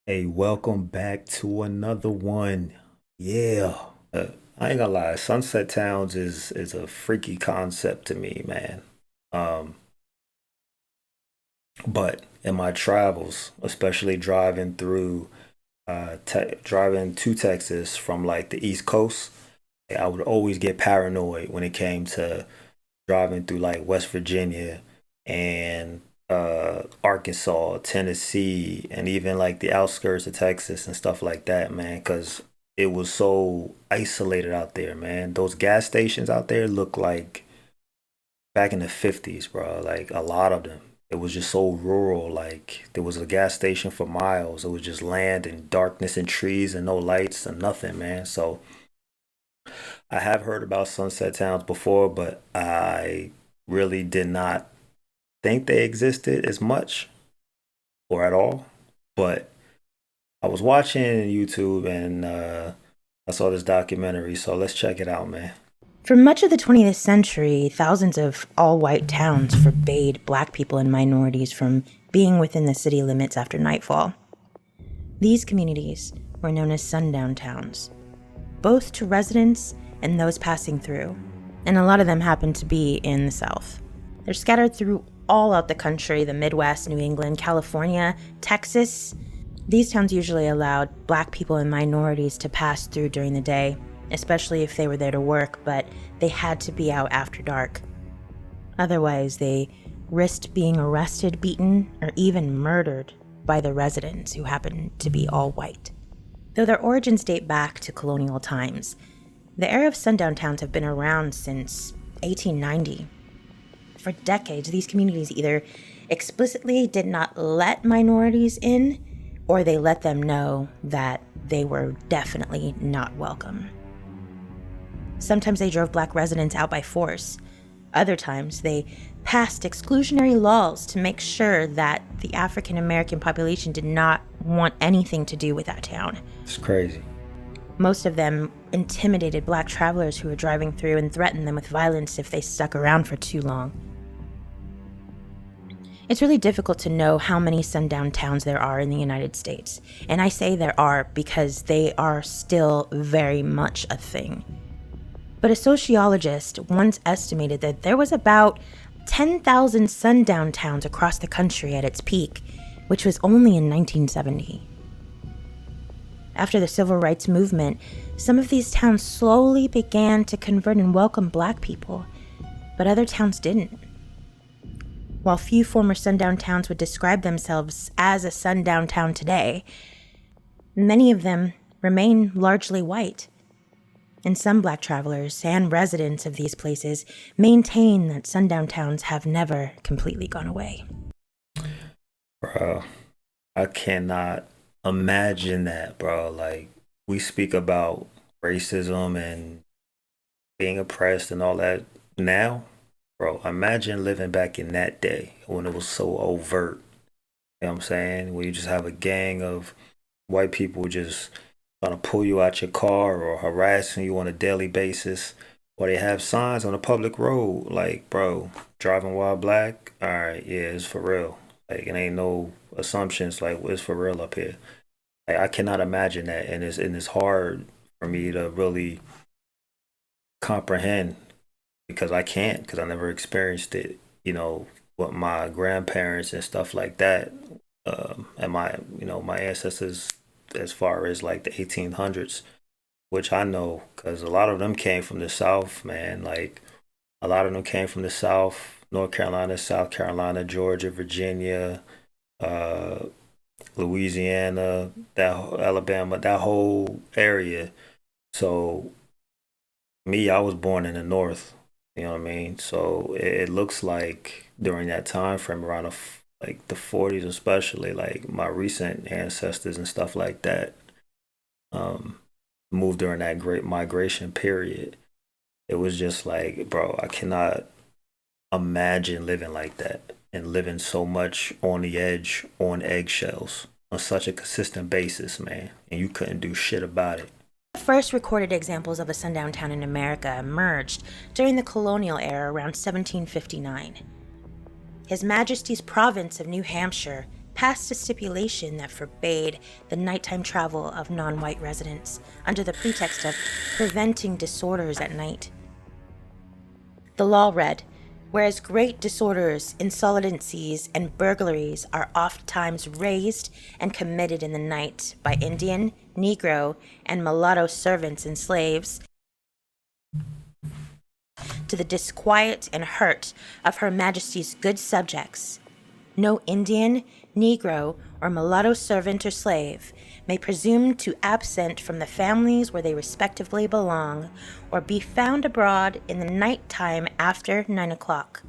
Hey, welcome back to another one. Yeah. I ain't gonna lie, Sunset Towns is a freaky concept to me, man. Um, but in my travels, especially driving to Texas from like the East Coast, I would always get paranoid when it came to driving through like West Virginia and Arkansas, Tennessee, and even like the outskirts of Texas and stuff like that, man, because it was so isolated out there, man. Those gas stations out there look like back in the 50s, bro. Like a lot of them. It was just so rural. Like there was a gas station for miles. It was just land and darkness and trees and no lights and nothing, man. So I have heard about sunset towns before, but I really did not think they existed as much or at all. But I was watching YouTube and I saw this documentary, so let's check it out, man. For much of the 20th century, thousands of all white towns forbade black people and minorities from being within the city limits after nightfall. These communities were known as sundown towns, both to residents and those passing through, and a lot of them happened to be in the South. They're scattered through all out the country: the Midwest, New England, California, Texas. These towns usually allowed black people and minorities to pass through during the day, especially if they were there to work, but they had to be out after dark. Otherwise, they risked being arrested, beaten, or even murdered by the residents who happened to be all white. Though their origins date back to colonial times, the era of sundown towns have been around since 1890. For decades, these communities either explicitly did not let minorities in, or they let them know that they were definitely not welcome. Sometimes they drove black residents out by force. Other times, they passed exclusionary laws to make sure that the African American population did not want anything to do with that town. It's crazy. Most of them intimidated black travelers who were driving through and threatened them with violence if they stuck around for too long. It's really difficult to know how many sundown towns there are in the United States. And I say there are because they are still very much a thing. But a sociologist once estimated that there was about 10,000 sundown towns across the country at its peak, which was only in 1970. After the civil rights movement, some of these towns slowly began to convert and welcome black people, but other towns didn't. While few former sundown towns would describe themselves as a sundown town today, many of them remain largely white. And some black travelers and residents of these places maintain that sundown towns have never completely gone away. Bro, I cannot imagine that, bro. Like we speak about racism and being oppressed and all that now. Bro, imagine living back in that day when it was so overt. You know what I'm saying? Where you just have a gang of white people just trying to pull you out your car or harassing you on a daily basis. Or they have signs on a public road like, bro, driving while black. All right, yeah, it's for real. Like, it ain't no assumptions. Like, it's for real up here. Like, I cannot imagine that, and it's hard for me to really comprehend because I can't because I never experienced it. With my grandparents and stuff like that, and my ancestors as far as like the 1800s, which I know because a lot of them came from the South, man. Like a lot of them came from the South, North Carolina, South Carolina, Georgia, Virginia, uh, Louisiana, that Alabama, that whole area. So me, I was born in the North. You know what I mean? So it looks like during that time frame around like the 40s, especially like my recent ancestors and stuff like that, um, moved during that great migration period. It was just like, bro, I cannot imagine living like that and living so much on the edge, on eggshells, on such a consistent basis, man. And you couldn't do shit about it. The first recorded examples of a sundown town in America emerged during the colonial era around 1759. His Majesty's province of New Hampshire passed a stipulation that forbade the nighttime travel of non-white residents under the pretext of preventing disorders at night. The law read, whereas great disorders, insolencies, and burglaries are oftentimes raised and committed in the night by Indian, Negro, and mulatto servants and slaves, to the disquiet and hurt of Her Majesty's good subjects, no Indian, Negro, or mulatto servant or slave may presume to absent from the families where they respectively belong, or be found abroad in the night time after 9 o'clock,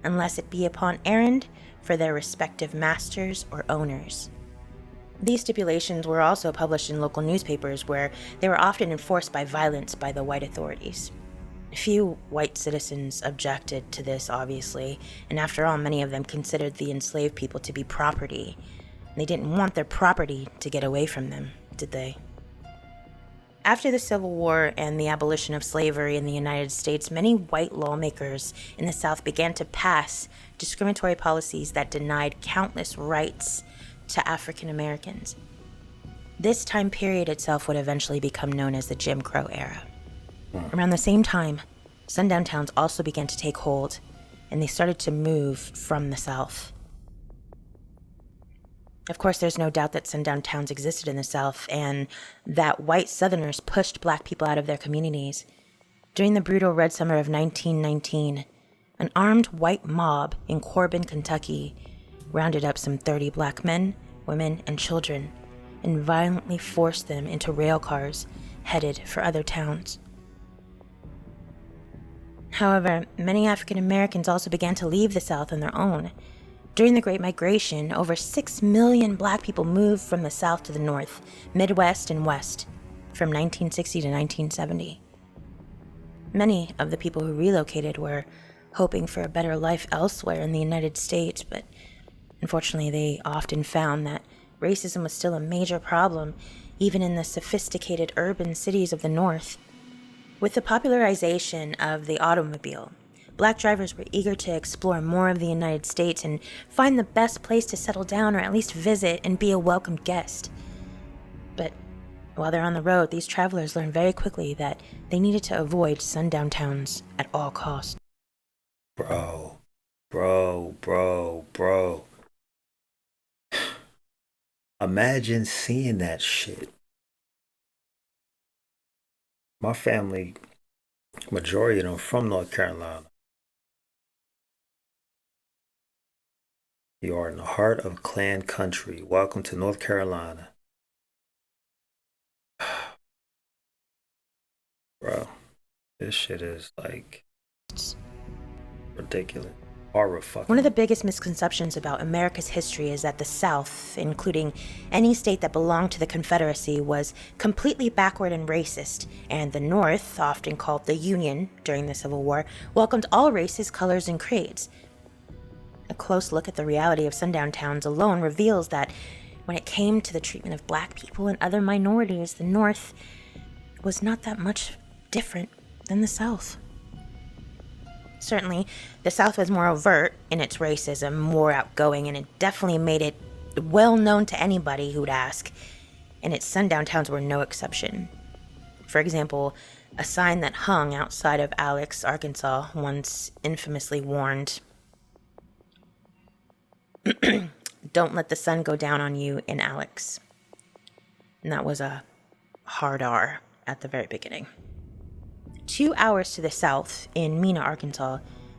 unless it be upon errand for their respective masters or owners. These stipulations were also published in local newspapers, where they were often enforced by violence by the white authorities. Few white citizens objected to this, obviously, and after all, many of them considered the enslaved people to be property. They didn't want their property to get away from them, did they? After the Civil War and the abolition of slavery in the United States, many white lawmakers in the South began to pass discriminatory policies that denied countless rights to African Americans. This time period itself would eventually become known as the Jim Crow era. Around the same time, sundown towns also began to take hold, and they started to move from the South. Of course, there's no doubt that sundown towns existed in the South, and that white Southerners pushed black people out of their communities. During the brutal Red Summer of 1919, an armed white mob in Corbin, Kentucky, rounded up some 30 black men, women, and children, and violently forced them into rail cars headed for other towns. However, many African Americans also began to leave the South on their own. During the Great Migration, over 6 million black people moved from the South to the North, Midwest, and West from 1960 to 1970. Many of the people who relocated were hoping for a better life elsewhere in the United States, but unfortunately they often found that racism was still a major problem, even in the sophisticated urban cities of the North. With the popularization of the automobile, black drivers were eager to explore more of the United States and find the best place to settle down, or at least visit and be a welcome guest. But while they're on the road, these travelers learned very quickly that they needed to avoid sundown towns at all costs. Bro. Imagine seeing that shit. My family, majority of them from North Carolina. You are in the heart of Klan country. Welcome to North Carolina. Bro, this shit is like ridiculous. Horror fucking. One of the biggest misconceptions about America's history is that the South, including any state that belonged to the Confederacy, was completely backward and racist, and the North, often called the Union during the Civil War, welcomed all races, colors, and creeds. A close look at the reality of sundown towns alone reveals that when it came to the treatment of black people and other minorities, the North was not that much different than the South. Certainly, the South was more overt in its racism, more outgoing, and it definitely made it well known to anybody who'd ask, and its sundown towns were no exception. For example, a sign that hung outside of Alex, Arkansas, once infamously warned, "Don't let the sun go down on you in Alex." And that was a hard R at the very beginning. 2 hours to the south, in Mena, Arkansas,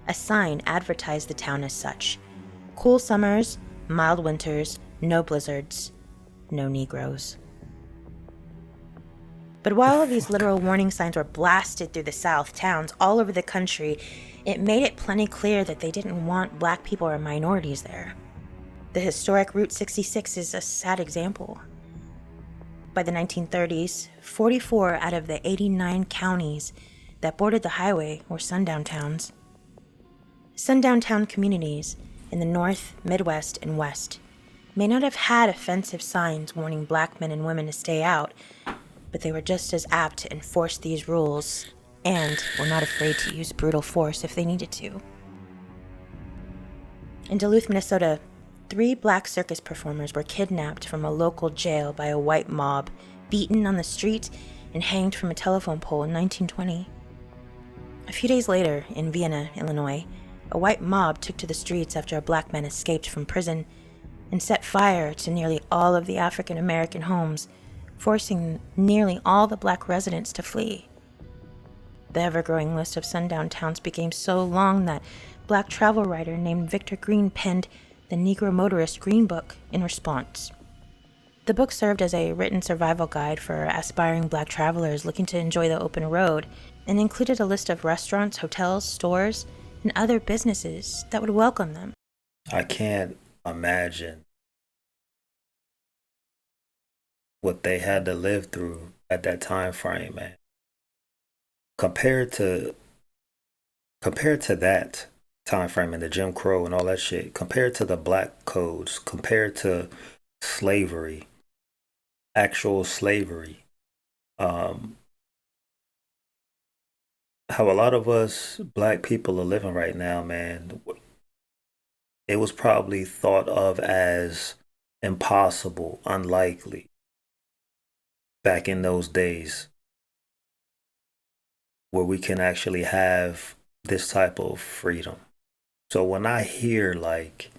a sign advertised the town as such: cool summers, mild winters, no blizzards, no Negroes. But while all these literal warning signs were blasted through the South towns all over the country, it made it plenty clear that they didn't want black people or minorities there. The historic Route 66 is a sad example. By the 1930s, 44 out of the 89 counties that bordered the highway were sundown towns. Sundown town communities in the North, Midwest, and West may not have had offensive signs warning black men and women to stay out, but they were just as apt to enforce these rules and were not afraid to use brutal force if they needed to. In Duluth, Minnesota, 3 black circus performers were kidnapped from a local jail by a white mob, beaten on the street, and hanged from a telephone pole in 1920. A few days later, in Vienna, Illinois, a white mob took to the streets after a black man escaped from prison and set fire to nearly all of the African American homes, forcing nearly all the black residents to flee. The ever-growing list of sundown towns became so long that black travel writer named Victor Green penned the Negro Motorist Green Book in response. The book served as a written survival guide for aspiring black travelers looking to enjoy the open road and included a list of restaurants, hotels, stores, and other businesses that would welcome them. I can't imagine what they had to live through at that time frame, man. Compared to that time frame and the Jim Crow and all that shit, compared to the black codes, compared to slavery, actual slavery, how a lot of us black people are living right now, man, it was probably thought of as impossible, unlikely back in those days where we can actually have this type of freedom. So when I hear like,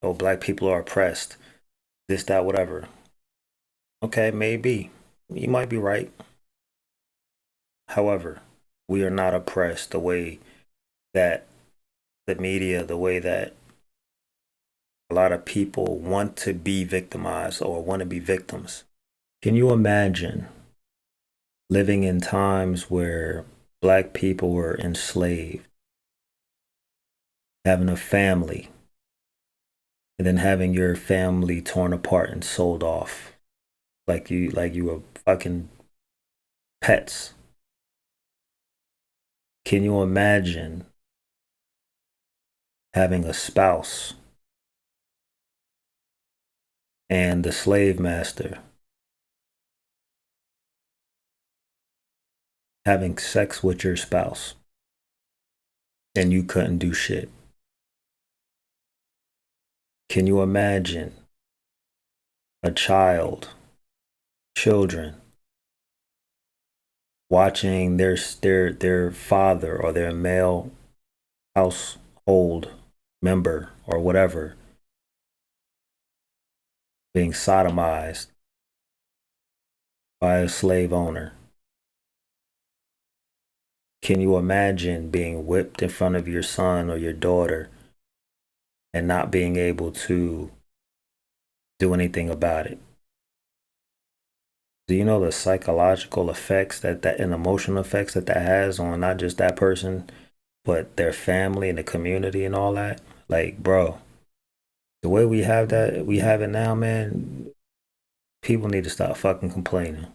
oh, black people are oppressed, this, that, whatever, okay, maybe. You might be right. However, we are not oppressed the way that the media, the way that a lot of people want to be victimized or want to be victims. Can you imagine living in times where black people were enslaved, having a family, and then having your family torn apart and sold off like you were fucking pets? Can you imagine having a spouse and the slave master having sex with your spouse and you couldn't do shit? Can you imagine a children watching their father or their male household member or whatever being sodomized by a slave owner? Can you imagine being whipped in front of your son or your daughter and not being able to do anything about it? Do you know the psychological effects that and emotional effects that has on not just that person, but their family and the community and all that? Like, bro, the way we have it now, man, people need to stop fucking complaining.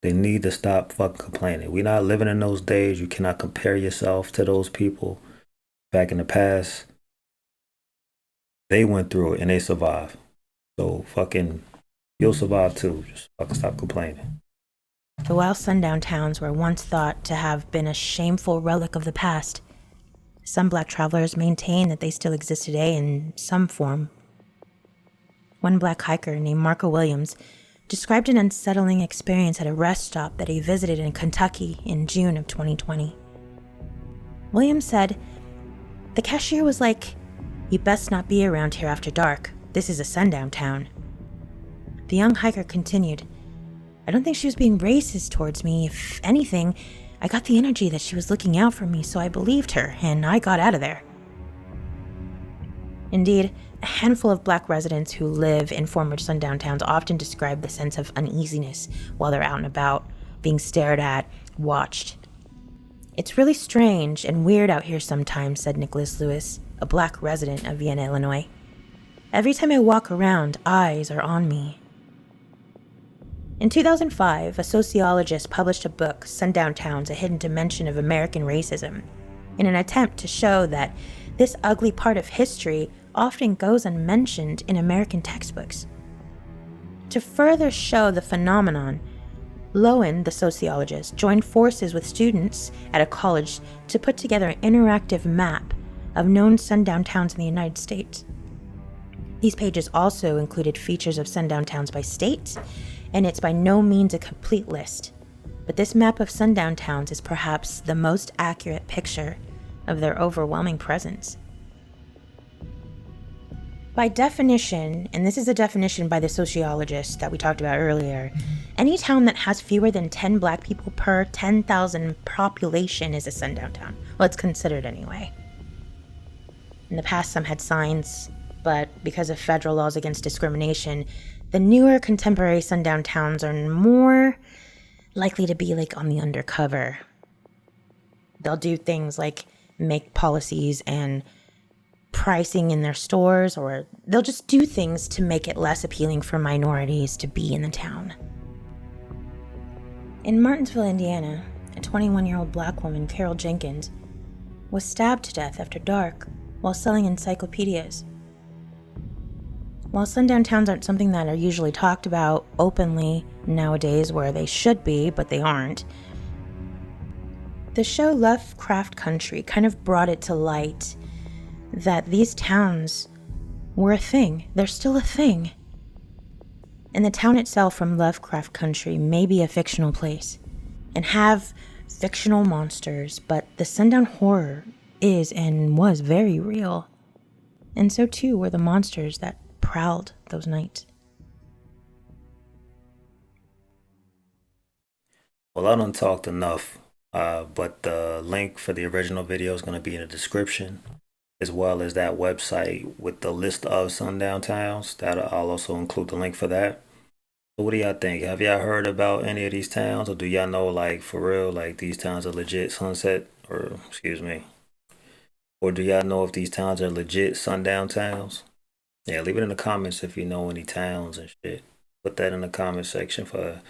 They need to stop fucking complaining. We're not living in those days. You cannot compare yourself to those people back in the past. They went through it and they survived. So fucking, you'll survive too. Just fucking stop complaining. But while sundown towns were once thought to have been a shameful relic of the past, some black travelers maintain that they still exist today in some form. One black hiker named Marco Williams described an unsettling experience at a rest stop that he visited in Kentucky in June of 2020. Williams said, "The cashier was like, 'You best not be around here after dark. This is a sundown town.'" The young hiker continued, "I don't think she was being racist towards me. If anything, I got the energy that she was looking out for me, so I believed her, and I got out of there." Indeed, a handful of black residents who live in former sundown towns often describe the sense of uneasiness while they're out and about, being stared at, watched. "It's really strange and weird out here sometimes," said Nicholas Lewis, a black resident of Vienna, Illinois. "Every time I walk around, eyes are on me." In 2005, a sociologist published a book, Sundown Towns, A Hidden Dimension of American Racism, in an attempt to show that this ugly part of history often goes unmentioned in American textbooks. To further show the phenomenon, Lowen, the sociologist, joined forces with students at a college to put together an interactive map of known sundown towns in the United States. These pages also included features of sundown towns by state, and it's by no means a complete list. But this map of sundown towns is perhaps the most accurate picture of their overwhelming presence. By definition, and this is a definition by the sociologist that we talked about earlier, any town that has fewer than 10 black people per 10,000 population is a sundown town. Well, it's considered anyway. In the past, some had signs, but because of federal laws against discrimination, the newer contemporary sundown towns are more likely to be like on the undercover. They'll do things like make policies and pricing in their stores, or they'll just do things to make it less appealing for minorities to be in the town. In Martinsville, Indiana, a 21-year-old black woman, Carol Jenkins, was stabbed to death after dark while selling encyclopedias. While sundown towns aren't something that are usually talked about openly nowadays, where they should be, but they aren't, the show Lovecraft Country kind of brought it to light that these towns were a thing. They're still a thing. And the town itself from Lovecraft Country may be a fictional place and have fictional monsters, but the sundown horror is and was very real. And so too were the monsters that prowled those nights. Well, I done talked enough, but the link for the original video is going to be in the description, as well as that website with the list of sundown towns. That I'll also include the link for that. So what do y'all think? Have y'all heard about any of these towns, or do y'all know, like, for real, like these towns are legit sunset, or excuse me, or do y'all know if these towns are legit sundown towns? Yeah, leave it in the comments if you know any towns and shit. Put that in the comment section for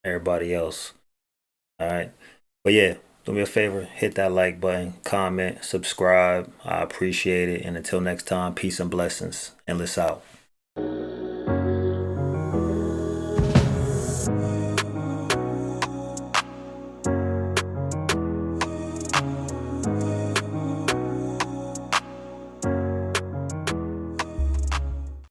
everybody else. All right. But yeah, do me a favor, hit that like button, comment, subscribe. I appreciate it. And until next time, peace and blessings. Endless out.